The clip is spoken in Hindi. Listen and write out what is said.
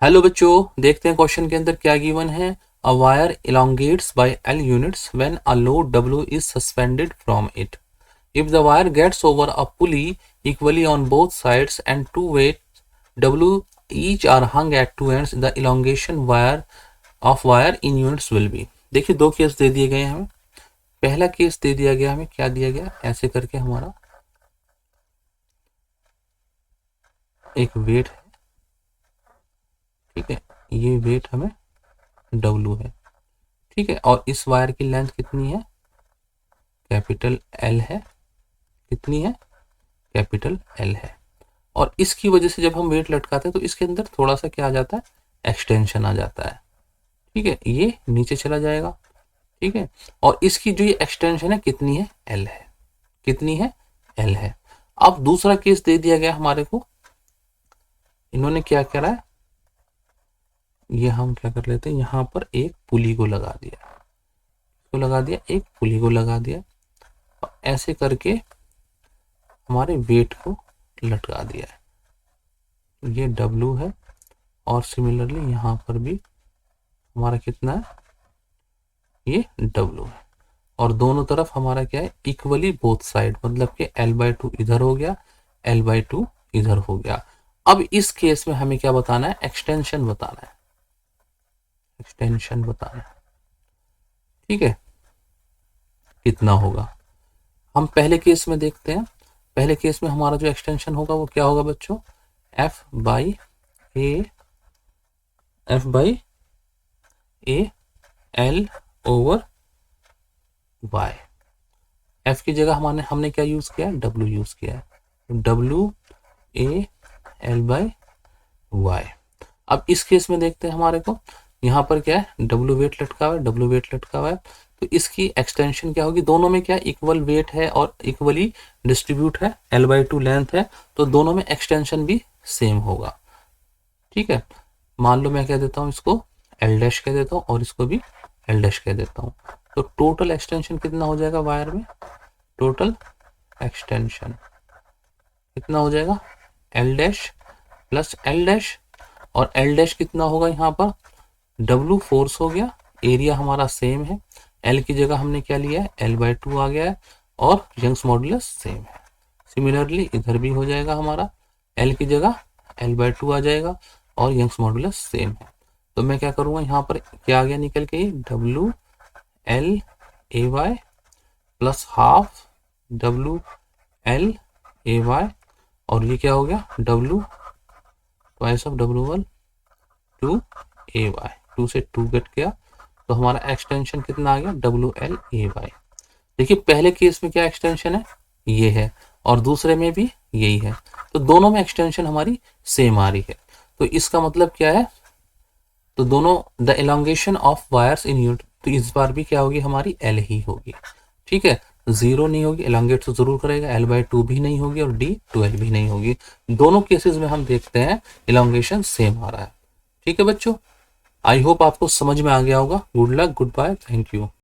हेलो बच्चों, देखते हैं क्वेश्चन के अंदर क्या गिवन है। A wire elongates by L units when a load W is suspended from it. If the wire gets over a pulley equally on both sides and two weights W each are hung at two ends, the elongation wire in units will be. देखिए दो केस दे दिए गए हैं हमें। पहला केस दे दिया गया हमें, क्या दिया गया, ऐसे करके हमारा एक वेट है, ठीक है, ये वेट हमें W है, ठीक है, और इस वायर की लेंथ कितनी है, कैपिटल एल है। कितनी है, कैपिटल एल है। और इसकी वजह से जब हम वेट लटकाते हैं तो इसके अंदर थोड़ा सा क्या आ जाता है, एक्सटेंशन आ जाता है, ठीक है, ये नीचे चला जाएगा, ठीक है, और इसकी जो ये एक्सटेंशन है कितनी है, एल है। कितनी है, एल है। अब दूसरा केस दे दिया गया हमारे को, इन्होंने क्या करा है, ये हम क्या कर लेते हैं, यहां पर एक पुली को लगा दिया, एक पुली को लगा दिया, और ऐसे करके हमारे वेट को लटका दिया है। ये W है, और सिमिलरली यहाँ पर भी हमारा कितना है, ये W है, और दोनों तरफ हमारा क्या है, इक्वली बोथ साइड, मतलब कि L/2 इधर हो गया, L/2 इधर हो गया। अब इस केस में हमें क्या बताना है, एक्सटेंशन बताना है, एक्सटेंशन बताना है, ठीक है, कितना होगा। हम पहले केस में देखते हैं। पहले केस में हमारा जो एक्सटेंशन होगा वो क्या होगा बच्चों, F by a l over y. F की जगह हमने क्या यूज किया है, W यूज किया है, W/L/Y। अब इस केस में देखते हैं हमारे को, यहाँ पर क्या है, W वेट लटका हुआ है, W वेट लटका हुआ है, तो इसकी एक्सटेंशन क्या होगी, दोनों में क्या इक्वल वेट है और इक्वली डिस्ट्रीब्यूट है, L/2 लेंथ है, तो दोनों में एक्सटेंशन भी सेम होगा, ठीक है। मान लो मैं कह देता हूँ इसको L' कह देता हूँ और इसको भी L' कह देता हूँ, तो टोटल एक्सटेंशन कितना हो जाएगा वायर में, टोटल एक्सटेंशन कितना हो जाएगा, L' प्लस L', और L' कितना होगा, यहाँ पर W फोर्स हो गया, एरिया हमारा सेम है, L की जगह हमने क्या लिया है, L/2 आ गया है, और यंग्स मॉडुलस सेम है। सिमिलरली इधर भी हो जाएगा हमारा, L की जगह L/2 आ जाएगा, और यंग्स मॉडुलस सेम है। तो मैं क्या करूँगा, यहाँ पर क्या आ गया निकल के, W/L/AY प्लस हाफ W/L/AY, और ये क्या हो गया, W twice of W1 2AY, 2 से 2 कट गया, तो हमारा एक्सटेंशन कितना आ गया, W/L/AY। देखिए पहले केस में क्या एक्सटेंशन है, ये है, और दूसरे में भी यही है, तो दोनों में एक्सटेंशन हमारी सेम आ रही है। तो इसका मतलब क्या है, तो दोनों the elongation of wires in unit, तो इस बार भी क्या होगी, हमारी L ही होगी, ठीक है, 0 नहीं होगी, एलोंगेट तो जरूर करेगा, L/2 भी नहीं होगी और D12 भी नहीं होगी। दोनों केसेस में हम देखते हैं एलोंगेशन सेम आ रहा है, ठीक है बच्चों। आई होप आपको समझ में आ गया होगा। Good luck, goodbye, thank you.